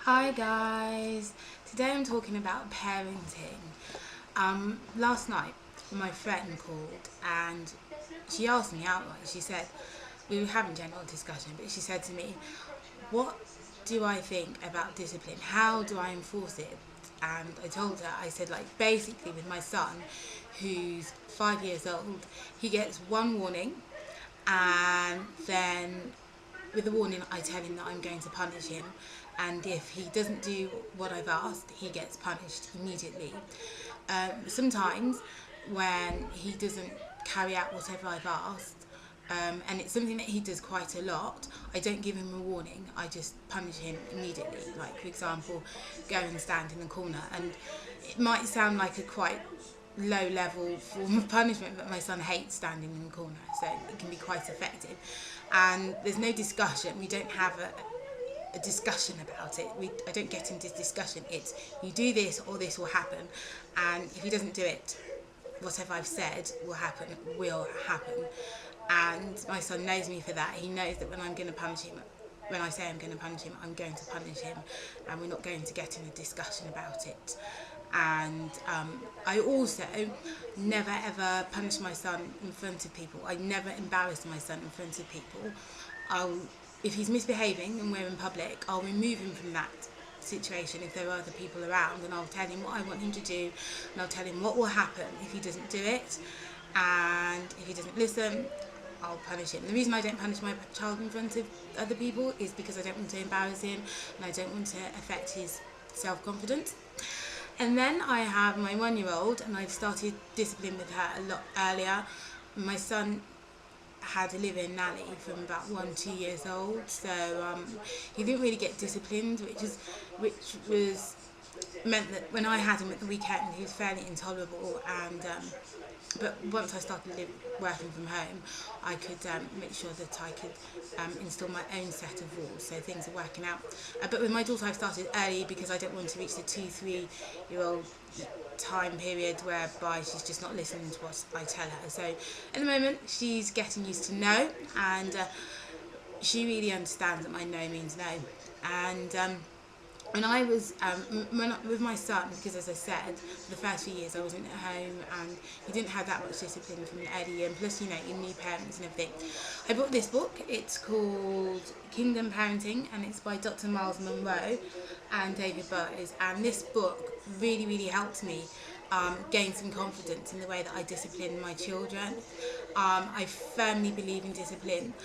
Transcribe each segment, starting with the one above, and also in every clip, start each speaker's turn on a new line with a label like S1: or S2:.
S1: Hi guys, today I'm talking about parenting. Last night my friend called and she asked me outright, she said, we were having general discussion, but she said to me, what do I think about discipline? How do I enforce it? And I told her, I said, like, basically with my son, who's 5 years old, he gets one warning, and then with the warning I tell him that I'm going to punish him, and if he doesn't do what I've asked, he gets punished immediately. Sometimes when he doesn't carry out whatever I've asked, and it's something that he does quite a lot, I don't give him a warning, I just punish him immediately. Like, for example, go and stand in the corner. And it might sound like a quite low level form of punishment, but my son hates standing in the corner, so it can be quite effective. And there's no discussion, we don't have a discussion about it. I don't get into discussion. It's you do this or this will happen, and if he doesn't do it, whatever I've said will happen. And my son knows me for that. He knows that when I'm going to punish him, when I say I'm going to punish him, I'm going to punish him, and we're not going to get in a discussion about it. And I also never ever punish my son in front of people. I never embarrass my son in front of people. If he's misbehaving and we're in public, I'll remove him from that situation if there are other people around, and I'll tell him what I want him to do, and I'll tell him what will happen if he doesn't do it, and if he doesn't listen, I'll punish him. The reason I don't punish my child in front of other people is because I don't want to embarrass him, and I don't want to affect his self-confidence. And then I have my 1-year-old, and I've started discipline with her a lot earlier. My son had a live-in nanny from about 1-2 years old, so he didn't really get disciplined, which was meant that when I had him at the weekend, he was fairly intolerable. And but once I started working from home, I could make sure that I could install my own set of rules, so things are working out. But with my daughter, I've started early because I don't want to reach the 2-3-year-old time period whereby she's just not listening to what I tell her. So at the moment, she's getting used to no, and she really understands that my no means no. And when I was with my son, because as I said, for the first few years I wasn't at home and he didn't have that much discipline from the early year, and plus, you know, your new parents and everything, I bought this book. It's called Kingdom Parenting, and it's by Dr. Miles Monroe and David Burrows. And this book really, really helped me gain some confidence in the way that I discipline my children. I firmly believe in discipline.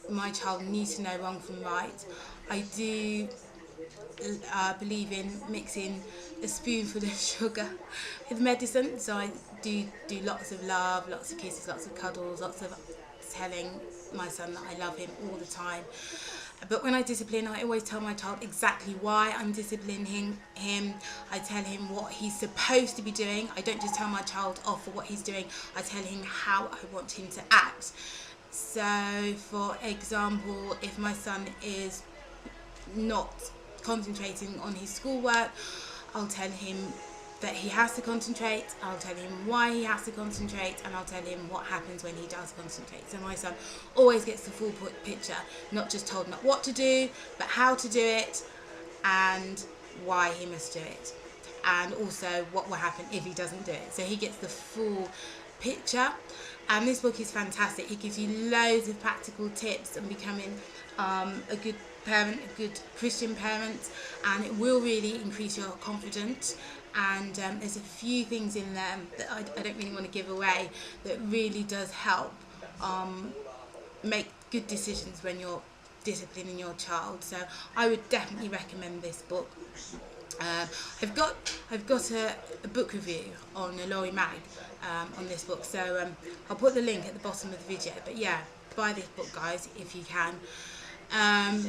S1: My child needs to know wrong from right. I do believe in mixing a spoonful of sugar with medicine, so I do lots of love, lots of kisses, lots of cuddles, lots of telling my son that I love him all the time. But when I discipline, I always tell my child exactly why I'm disciplining him. I tell him what he's supposed to be doing. I don't just tell my child off for what he's doing, I tell him how I want him to act. So for example, if my son is not concentrating on his schoolwork, I'll tell him that he has to concentrate, I'll tell him why he has to concentrate, and I'll tell him what happens when he does concentrate. So my son always gets the full picture, not just told not what to do, but how to do it and why he must do it, and also what will happen if he doesn't do it. So he gets the full picture. And this book is fantastic. It gives you loads of practical tips on becoming a good parent, a good Christian parent, and it will really increase your confidence. And there's a few things in there that I don't really want to give away that really does help make good decisions when you're disciplining your child. So I would definitely recommend this book. I've got a book review on Laurie Mag on this book, so I'll put the link at the bottom of the video. But yeah, buy this book, guys, if you can.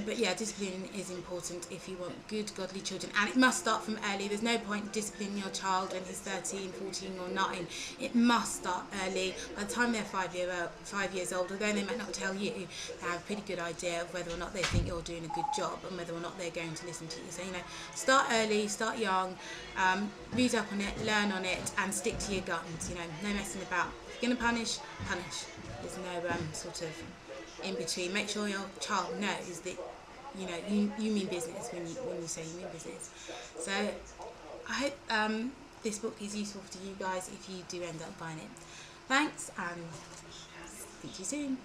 S1: But yeah, discipline is important if you want good, godly children, and it must start from early. There's no point disciplining your child when he's 13, 14 or 9. It must start early. By the time they're 5 years old, although they might not tell you, they have a pretty good idea of whether or not they think you're doing a good job and whether or not they're going to listen to you. So, you know, start early, start young, read up on it, learn on it, and stick to your guns. You know, no messing about. If you're going to punish, punish. There's no sort of in between. Make sure your child knows that you know, you mean business when you say you mean business. So I hope this book is useful to you guys if you do end up buying it. Thanks, and speak to you soon.